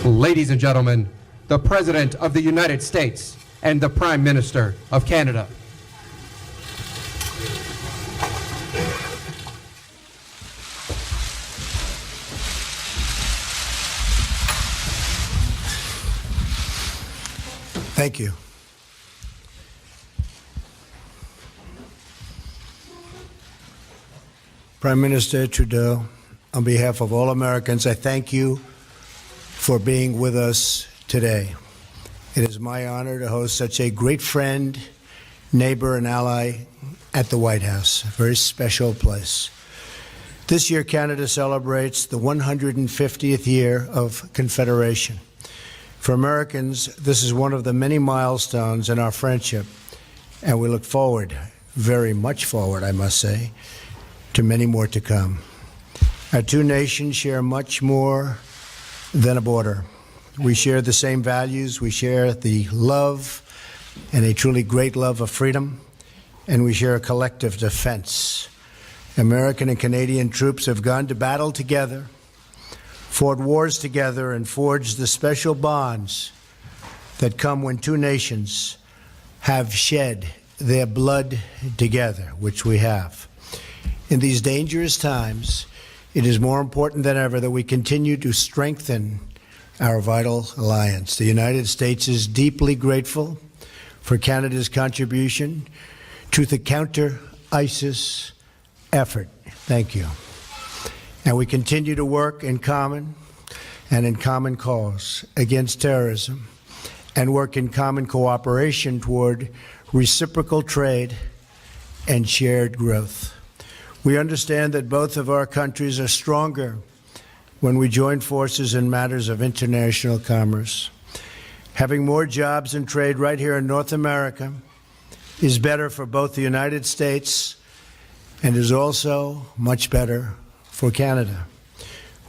Ladies and gentlemen, the President of the United States and the Prime Minister of Canada. Thank you. Prime Minister Trudeau, on behalf of all Americans, I thank you for being with us today. It is my honor to host such a great friend, neighbor, and ally at the White House, a very special place. This year, Canada celebrates the 150th year of Confederation. For Americans, this is one of the many milestones in our friendship, and we look forward, very much forward, I must say, to many more to come. Our two nations share much more than a border. We share the same values, we share the love, and a truly great love of freedom, and we share a collective defense. American and Canadian troops have gone to battle together, fought wars together, and forged the special bonds that come when two nations have shed their blood together, which we have. In these dangerous times, it is more important than ever that we continue to strengthen our vital alliance. The United States is deeply grateful for Canada's contribution to the counter-ISIS effort. Thank you. And we continue to work in common cause against terrorism and work in common cooperation toward reciprocal trade and shared growth. We understand that both of our countries are stronger when we join forces in matters of international commerce. Having more jobs and trade right here in North America is better for both the United States and is also much better for Canada.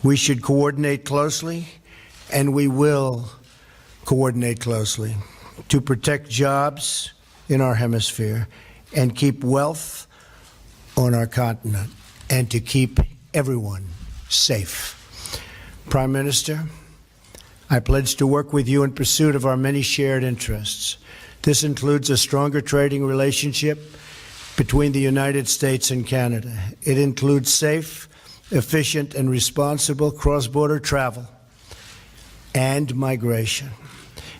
We should coordinate closely, and we will coordinate closely to protect jobs in our hemisphere and keep wealth on our continent, and to keep everyone safe. Prime Minister, I pledge to work with you in pursuit of our many shared interests. This includes a stronger trading relationship between the United States and Canada. It includes safe, efficient, and responsible cross-border travel and migration.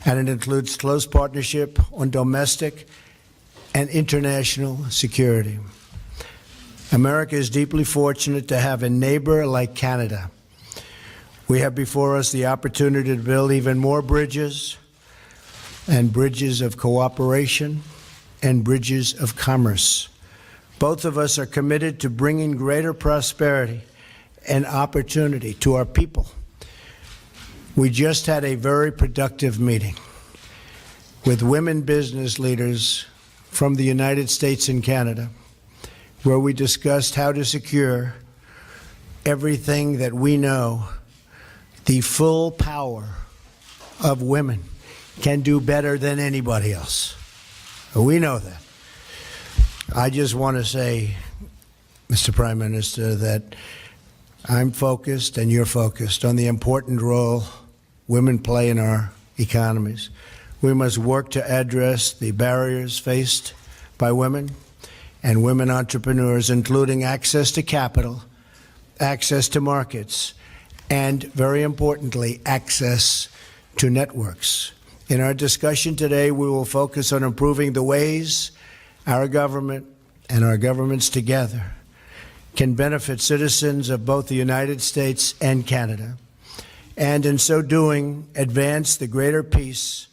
And it includes close partnership on domestic and international security. America is deeply fortunate to have a neighbor like Canada. We have before us the opportunity to build even more bridges, and bridges of cooperation and bridges of commerce. Both of us are committed to bringing greater prosperity and opportunity to our people. We just had a very productive meeting with women business leaders from the United States and Canada, where we discussed how to secure everything that we know the full power of women can do better than anybody else. We know that. I just want to say, Mr. Prime Minister, that I'm focused and you're focused on the important role women play in our economies. We must work to address the barriers faced by women and women entrepreneurs, including access to capital, access to markets, and, very importantly, access to networks. In our discussion today, we will focus on improving the ways our government and our governments together can benefit citizens of both the United States and Canada, and in so doing, advance the greater peace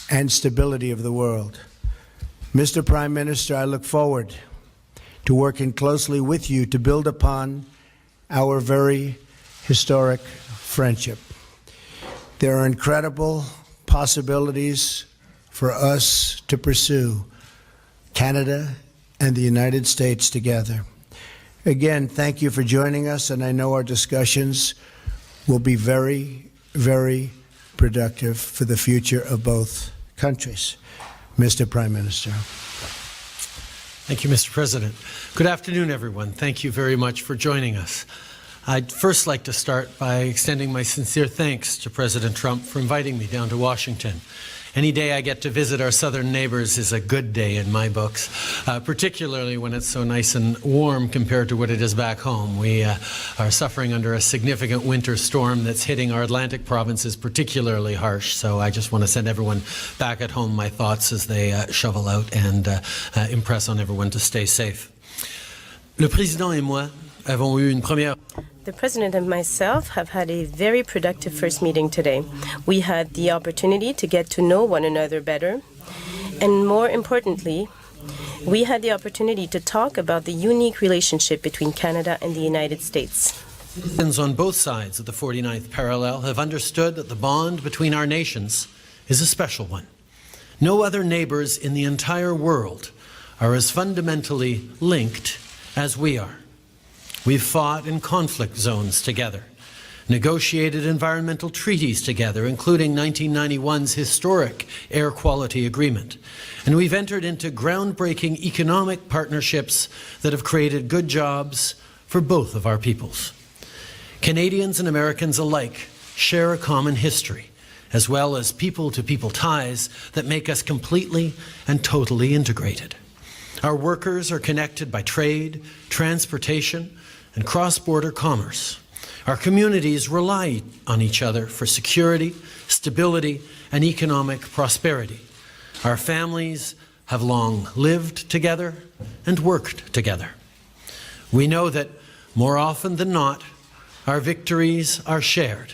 and stability of the world. Mr. Prime Minister, I look forward to working closely with you to build upon our very historic friendship. There are incredible possibilities for us to pursue Canada and the United States together. Again, thank you for joining us, and I know our discussions will be very, very productive for the future of both countries. Mr. Prime Minister. Thank you, Mr. President. Good afternoon, everyone. Thank you very much for joining us. I'd first like to start by extending my sincere thanks to President Trump for inviting me down to Washington. Any day I get to visit our southern neighbors is a good day in my books, particularly when it's so nice and warm compared to what it is back home. We are suffering under a significant winter storm that's hitting our Atlantic provinces particularly harsh, so I just want to send everyone back at home my thoughts as they shovel out and impress on everyone to stay safe. Le président et moi avons eu une première... The President and myself have had a very productive first meeting today. We had the opportunity to get to know one another better, and more importantly, we had the opportunity to talk about the unique relationship between Canada and the United States. Citizens on both sides of the 49th parallel have understood that the bond between our nations is a special one. No other neighbors in the entire world are as fundamentally linked as we are. We've fought in conflict zones together, negotiated environmental treaties together, including 1991's historic air quality agreement, and we've entered into groundbreaking economic partnerships that have created good jobs for both of our peoples. Canadians and Americans alike share a common history, as well as people-to-people ties that make us completely and totally integrated. Our workers are connected by trade, transportation, and cross-border commerce. Our communities rely on each other for security, stability, and economic prosperity. Our families have long lived together and worked together. We know that more often than not, our victories are shared.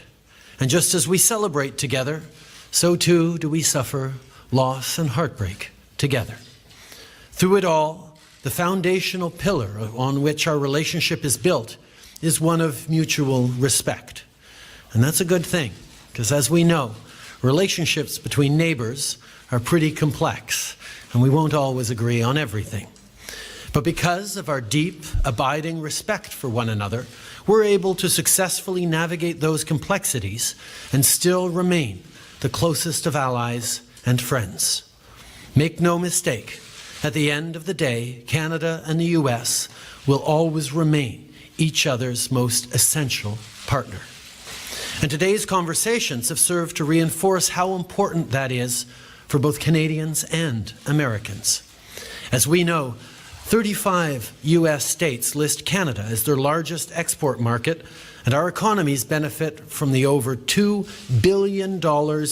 And just as we celebrate together, so too do we suffer loss and heartbreak together. Through it all, the foundational pillar on which our relationship is built is one of mutual respect. And that's a good thing, because as we know, relationships between neighbors are pretty complex, and we won't always agree on everything. But because of our deep, abiding respect for one another, we're able to successfully navigate those complexities and still remain the closest of allies and friends. Make no mistake, at the end of the day, Canada and the US will always remain each other's most essential partner. And today's conversations have served to reinforce how important that is for both Canadians and Americans. As we know, 35 US states list Canada as their largest export market, and our economies benefit from the over $2 billion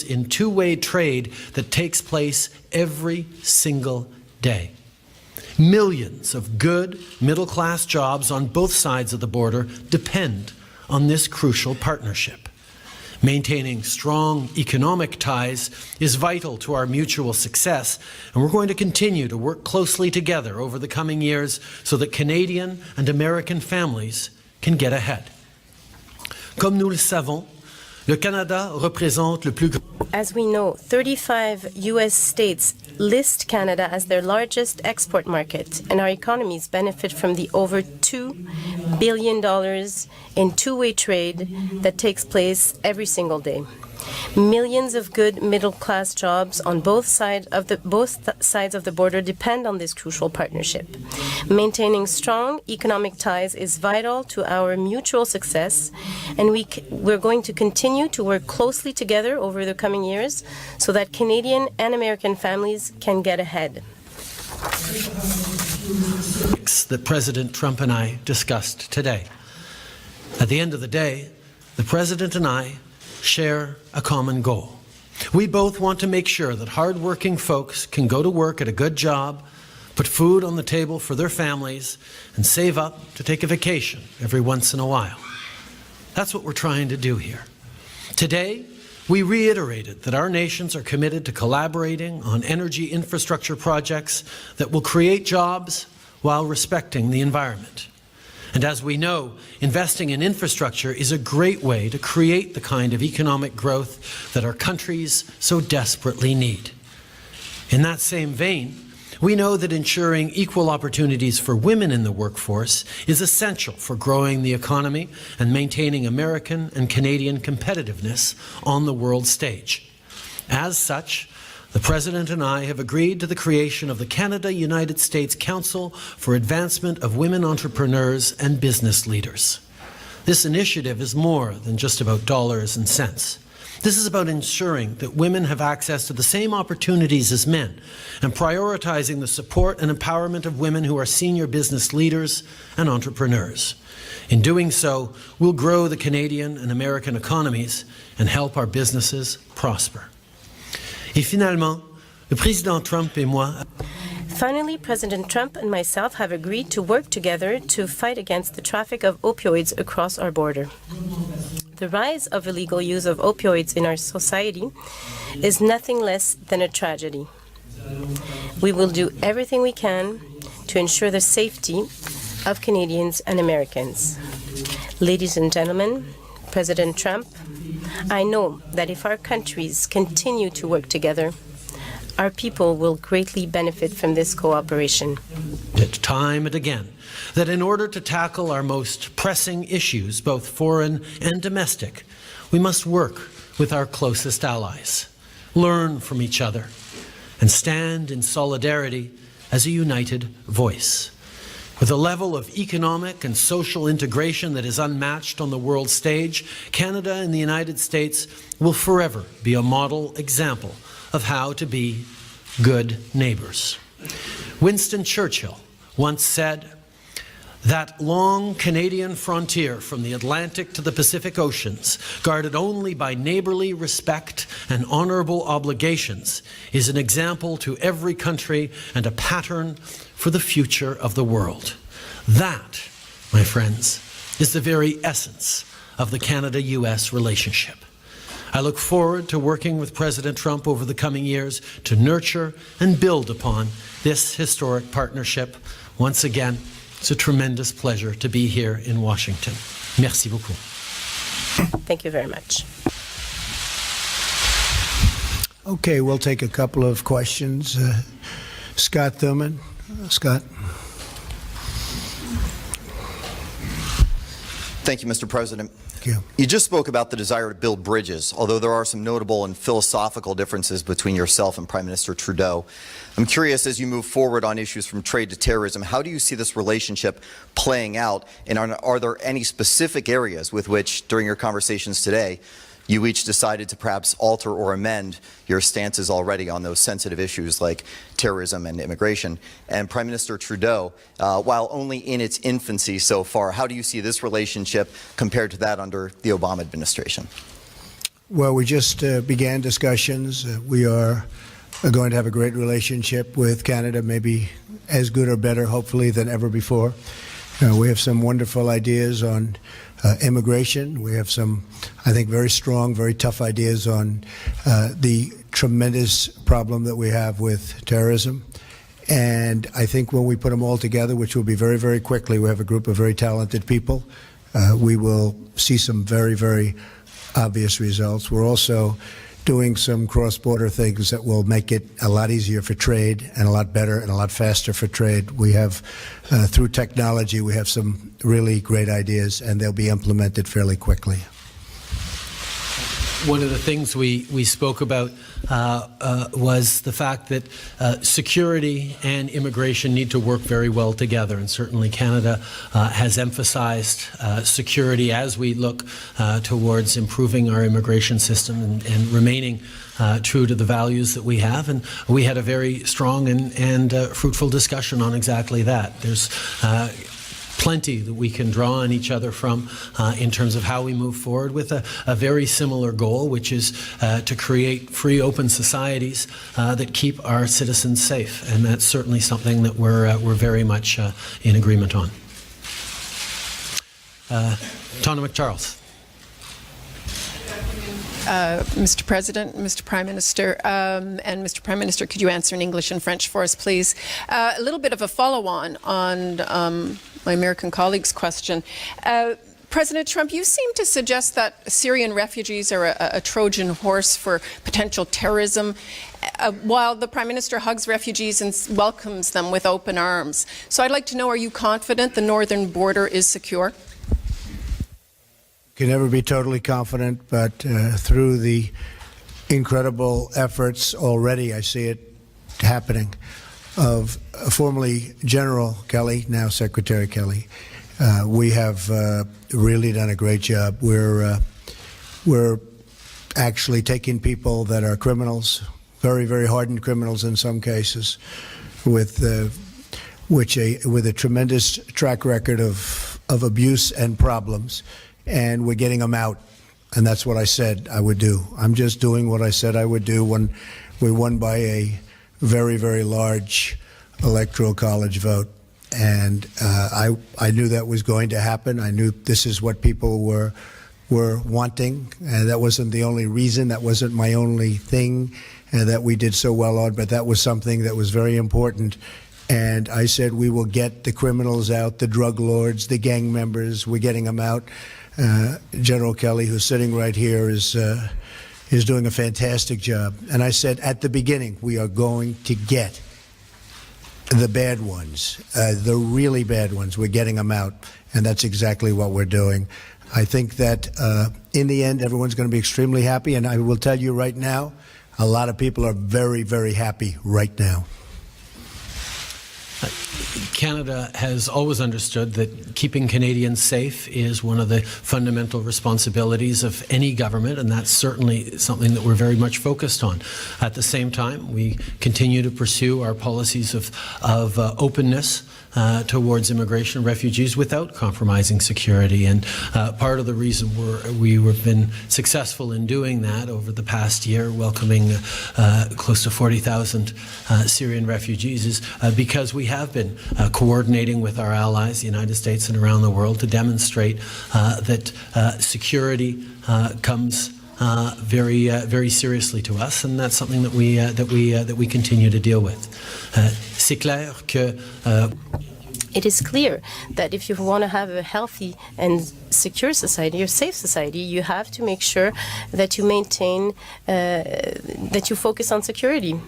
in two-way trade that takes place every single day. Millions of good middle-class jobs on both sides of the border depend on this crucial partnership. Maintaining strong economic ties is vital to our mutual success, and we're going to continue to work closely together over the coming years so that Canadian and American families can get ahead. Comme nous le savons, le Canada représente le plus grand... As we know, 35 U.S. states list Canada as their largest export market, and our economies benefit from the over $2 billion in two-way trade that takes place every single day. Millions of good middle-class jobs on both sides of the border depend on this crucial partnership. Maintaining strong economic ties is vital to our mutual success, and we're going to continue to work closely together over the coming years so that Canadian and American families can get ahead. That President Trump and I discussed today. At the end of the day, the President and I share a common goal. We both want to make sure that hard-working folks can go to work at a good job, put food on the table for their families, and save up to take a vacation every once in a while. That's what we're trying to do here. Today, we reiterated that our nations are committed to collaborating on energy infrastructure projects that will create jobs while respecting the environment. And as we know, investing in infrastructure is a great way to create the kind of economic growth that our countries so desperately need. In that same vein, we know that ensuring equal opportunities for women in the workforce is essential for growing the economy and maintaining American and Canadian competitiveness on the world stage. As such, the President and I have agreed to the creation of the Canada-United States Council for Advancement of Women Entrepreneurs and Business Leaders. This initiative is more than just about dollars and cents. This is about ensuring that women have access to the same opportunities as men and prioritizing the support and empowerment of women who are senior business leaders and entrepreneurs. In doing so, we'll grow the Canadian and American economies and help our businesses prosper. Et finalement, le président Trump et moi. Finally, President Trump and myself have agreed to work together to fight against the traffic of opioids across our border. The rise of illegal use of opioids in our society is nothing less than a tragedy. We will do everything we can to ensure the safety of Canadians and Americans. Ladies and gentlemen, President Trump, I know that if our countries continue to work together, our people will greatly benefit from this cooperation. Time and again, that in order to tackle our most pressing issues, both foreign and domestic, we must work with our closest allies, learn from each other, and stand in solidarity as a united voice. With a level of economic and social integration that is unmatched on the world stage, Canada and the United States will forever be a model example of how to be good neighbors. Winston Churchill once said, "That long Canadian frontier from the Atlantic to the Pacific Oceans, guarded only by neighborly respect and honorable obligations, is an example to every country and a pattern for the future of the world." That, my friends, is the very essence of the Canada-US relationship. I look forward to working with President Trump over the coming years to nurture and build upon this historic partnership. Once again, it's a tremendous pleasure to be here in Washington. Merci beaucoup. Thank you very much. Okay, we'll take a couple of questions. Scott Thurman. Scott. Thank you, Mr. President. Thank you. You just spoke about the desire to build bridges, although there are some notable and philosophical differences between yourself and Prime Minister Trudeau. I'm curious, as you move forward on issues from trade to terrorism, how do you see this relationship playing out, and are there any specific areas with which, during your conversations today, you each decided to perhaps alter or amend your stances already on those sensitive issues like terrorism and immigration? And Prime Minister Trudeau, while only in its infancy so far, how do you see this relationship compared to that under the Obama administration? Well, we just began discussions. We are going to have a great relationship with Canada, maybe as good or better, hopefully, than ever before. We have some wonderful ideas on immigration. We have some, I think, very strong, very tough ideas on the tremendous problem that we have with terrorism. And I think when we put them all together, which will be very, very quickly, we have a group of very talented people, we will see some very, very obvious results. We're also doing some cross-border things that will make it a lot easier for trade and a lot better and a lot faster for trade. We have, through technology, we have some really great ideas, and they'll be implemented fairly quickly. One of the things we spoke about was the fact that security and immigration need to work very well together, and certainly Canada has emphasized security as we look towards improving our immigration system and remaining true to the values that we have. And we had a very strong and fruitful discussion on exactly that. There's plenty that we can draw on each other from in terms of how we move forward with a very similar goal, which is to create free, open societies that keep our citizens safe. And that's certainly something that we're very much in agreement on. Tana McCharles. Mr. President, Mr. Prime Minister, and Mr. Prime Minister, could you answer in English and French for us, please? A little bit of a follow-on on my American colleague's question. President Trump, you seem to suggest that Syrian refugees are a Trojan horse for potential terrorism, while the Prime Minister hugs refugees and welcomes them with open arms. So I'd like to know, are you confident the northern border is secure? Can never be totally confident, but through the incredible efforts already, I see it happening, of formerly General Kelly, now Secretary Kelly, We have really done a great job. We're actually taking people that are criminals, very, very hardened criminals in some cases, with a tremendous track record of abuse and problems, and we're getting them out. And that's what I said I would do. I'm just doing what I said I would do when we won by a very, very large electoral college vote. And I knew that was going to happen. I knew this is what people were wanting. And that wasn't the only reason. That wasn't my only thing that we did so well on, but that was something that was very important. And I said, we will get the criminals out, the drug lords, the gang members. We're getting them out. General Kelly, who's sitting right here, is doing a fantastic job. And I said at the beginning, we are going to get the bad ones, the really bad ones. We're getting them out, and that's exactly what we're doing. I think that in the end, everyone's going to be extremely happy, and I will tell you right now, a lot of people are very, very happy right now. Canada has always understood that keeping Canadians safe is one of the fundamental responsibilities of any government, and that's certainly something that we're very much focused on. At the same time, we continue to pursue our policies of openness towards immigration and refugees without compromising security. And part of the reason we've been successful in doing that over the past year, welcoming close to 40,000 Syrian refugees, is because we have been coordinating with our allies, the United States and around the world, to demonstrate that security comes very, very seriously to us, and that's something that we continue to deal with. C'est clair que it is clear that if you want to have a healthy and secure society or safe society, you have to make sure that you maintain, that you focus on security.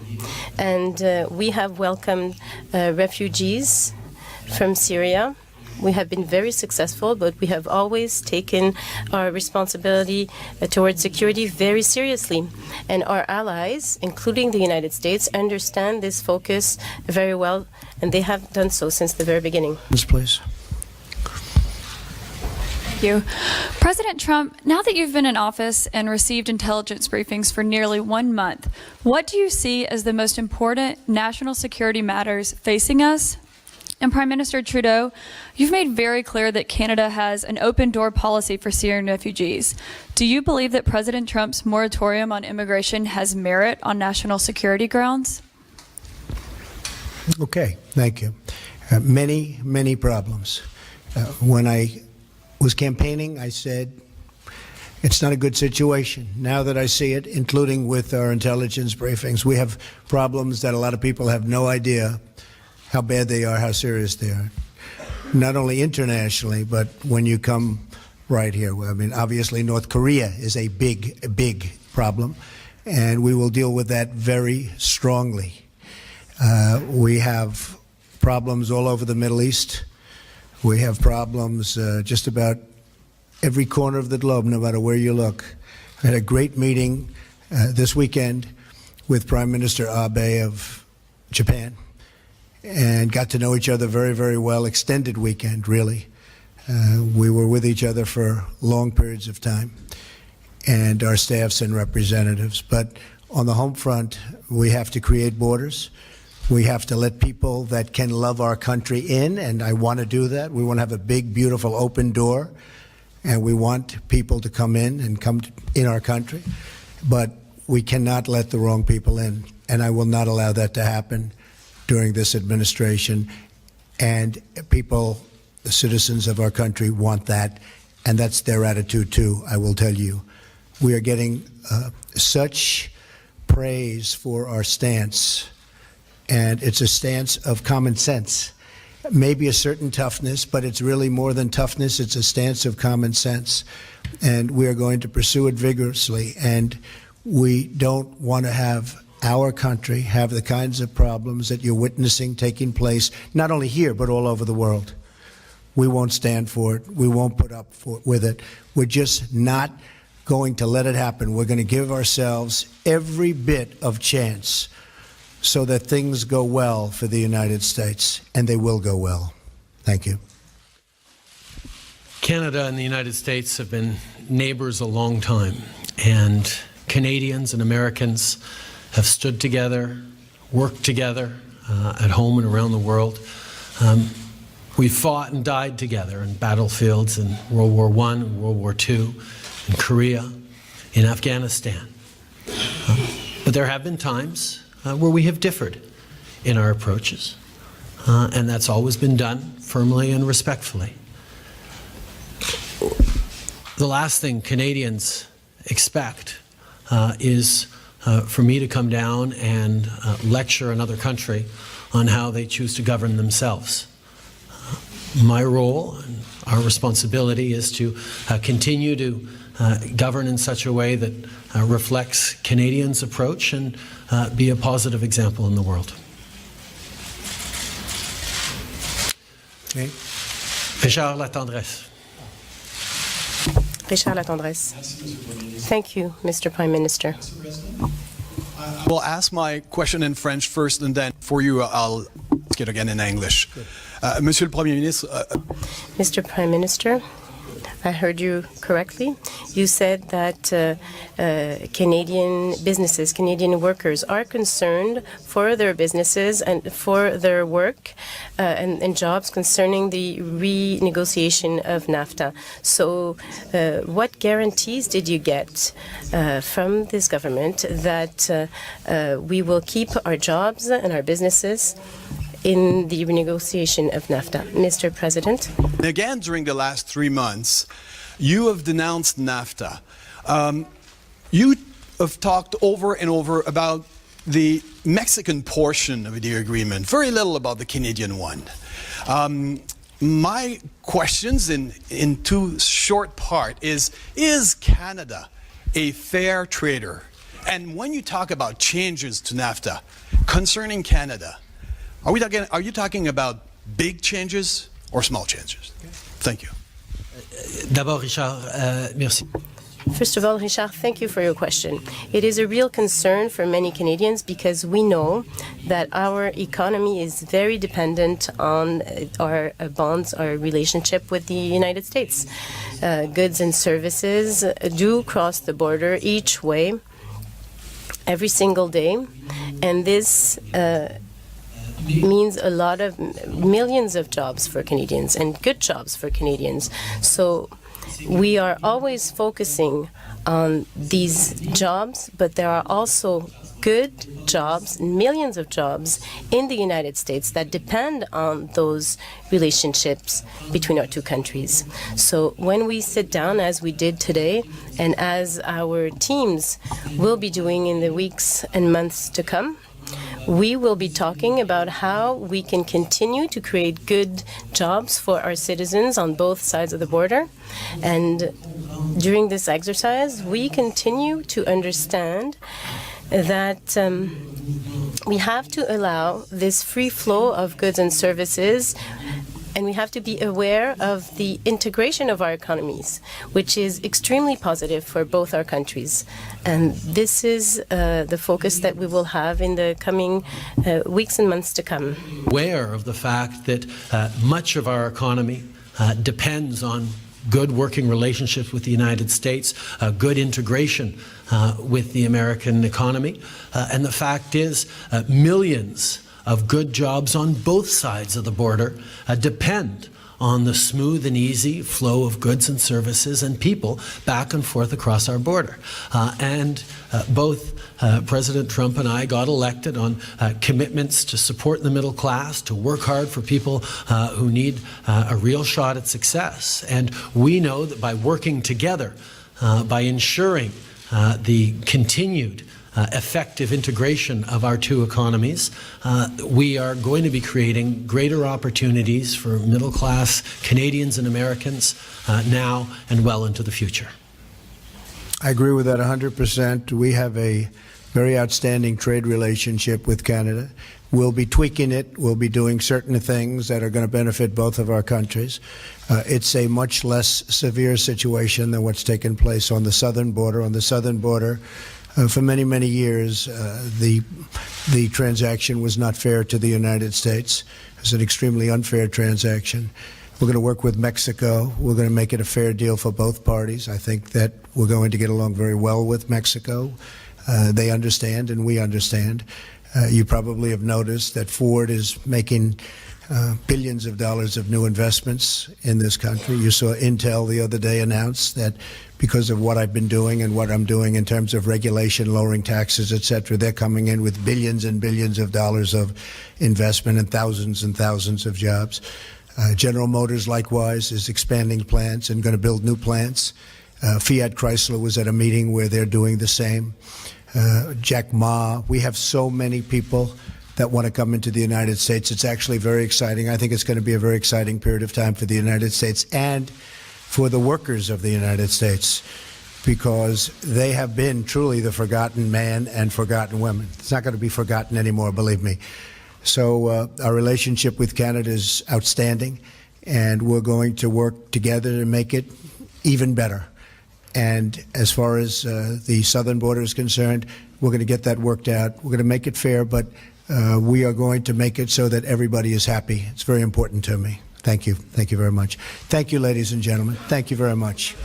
And we have welcomed refugees from Syria. We have been very successful, but we have always taken our responsibility towards security very seriously. And our allies, including the United States, understand this focus very well, and they have done so since the very beginning. Yes, please. Thank you. President Trump, now that you've been in office and received intelligence briefings for nearly 1 month, what do you see as the most important national security matters facing us? And Prime Minister Trudeau, you've made very clear that Canada has an open-door policy for Syrian refugees. Do you believe that President Trump's moratorium on immigration has merit on national security grounds? Okay, thank you. Many, many problems. When I was campaigning, I said, it's not a good situation. Now that I see it, including with our intelligence briefings, we have problems that a lot of people have no idea how bad they are, how serious they are. Not only internationally, but when you come right here. I mean, obviously, North Korea is a big, big problem, and we will deal with that very strongly. We have problems all over the Middle East. We have problems just about every corner of the globe, no matter where you look. I had a great meeting this weekend with Prime Minister Abe of Japan, and got to know each other very, very well. Extended weekend, really. We were with each other for long periods of time, and our staffs and representatives. But on the home front, we have to create borders. We have to let people that can love our country in, and I want to do that. We want to have a big, beautiful, open door, and we want people to come in and come in our country. But we cannot let the wrong people in, and I will not allow that to happen during this administration. And people, the citizens of our country, want that, and that's their attitude too, I will tell you. We are getting such praise for our stance, and it's a stance of common sense. Maybe a certain toughness, but it's really more than toughness. It's a stance of common sense, and we are going to pursue it vigorously. And we don't want to have our country have the kinds of problems that you're witnessing taking place, not only here, but all over the world. We won't stand for it. We won't put up with it. We're just not going to let it happen. We're going to give ourselves every bit of chance so that things go well for the United States, and they will go well. Thank you. Canada and the United States have been neighbors a long time, and Canadians and Americans have stood together, worked together at home and around the world. We fought and died together in battlefields in World War I, and World War II, in Korea, in Afghanistan. But there have been times where we have differed in our approaches, and that's always been done firmly and respectfully. The last thing Canadians expect is for me to come down and lecture another country on how they choose to govern themselves. My role and our responsibility is to continue to govern in such a way that reflects Canadians' approach and be a positive example in the world. Okay. Richard Latendresse. Richard Latendresse. Thank you, Mr. Prime Minister. Well, ask my question in French first, and then for you, I'll ask it again in English. Monsieur le Premier ministre, Mr. Prime Minister, I heard you correctly. You said that Canadian businesses, Canadian workers are concerned for their businesses and for their work and jobs concerning the renegotiation of NAFTA. So what guarantees did you get from this government that we will keep our jobs and our businesses in the renegotiation of NAFTA? Mr. President. again, during the last 3 months, you have denounced NAFTA. You have talked over and over about the Mexican portion of the agreement, very little about the Canadian one. My questions in two short part is Canada a fair trader? And when you talk about changes to NAFTA concerning Canada, are you talking about big changes or small changes? Thank you. D'abord, Richard, merci. First of all, Richard, thank you for your question. It is a real concern for many Canadians because we know that our economy is very dependent on our bonds, our relationship with the United States. Goods and services do cross the border each way every single day, and this means a lot of millions of jobs for Canadians and good jobs for Canadians. So we are always focusing on these jobs, but there are also good jobs, millions of jobs in the United States that depend on those relationships between our two countries. So when we sit down, as we did today, and as our teams will be doing in the weeks and months to come, we will be talking about how we can continue to create good jobs for our citizens on both sides of the border. And during this exercise, we continue to understand that we have to allow this free flow of goods and services, and we have to be aware of the integration of our economies, which is extremely positive for both our countries. And this is the focus that we will have in the coming weeks and months to come. Aware of the fact that much of our economy depends on good working relationships with the United States, good integration with the American economy, and the fact is millions of good jobs on both sides of the border depend on the smooth and easy flow of goods and services and people back and forth across our border. Both President Trump and I got elected on commitments to support the middle class, to work hard for people who need a real shot at success. And we know that by working together, by ensuring the continued effective integration of our two economies, we are going to be creating greater opportunities for middle-class Canadians and Americans now and well into the future. I agree with that 100%. We have a very outstanding trade relationship with Canada. We'll be tweaking it. We'll be doing certain things that are going to benefit both of our countries. It's a much less severe situation than what's taken place on the southern border. On the southern border, for many, many years, the transaction was not fair to the United States. It was an extremely unfair transaction. We're going to work with Mexico. We're going to make it a fair deal for both parties. I think that we're going to get along very well with Mexico. They understand and we understand. You probably have noticed that Ford is making billions of dollars of new investments in this country. You saw Intel the other day announce that because of what I've been doing and what I'm doing in terms of regulation, lowering taxes, et cetera, they're coming in with billions and billions of dollars of investment and thousands of jobs. General Motors, likewise, is expanding plants and going to build new plants. Fiat Chrysler was at a meeting where they're doing the same. Jack Ma. We have so many people that want to come into the United States. It's actually very exciting. I think it's going to be a very exciting period of time for the United States and for the workers of the United States, because they have been truly the forgotten man and forgotten women. It's not going to be forgotten anymore, believe me. So our relationship with Canada is outstanding, and we're going to work together to make it even better. And as far as the southern border is concerned, we're going to get that worked out. We're going to make it fair, but we are going to make it so that everybody is happy. It's very important to me. Thank you. Thank you very much. Thank you, ladies and gentlemen. Thank you very much.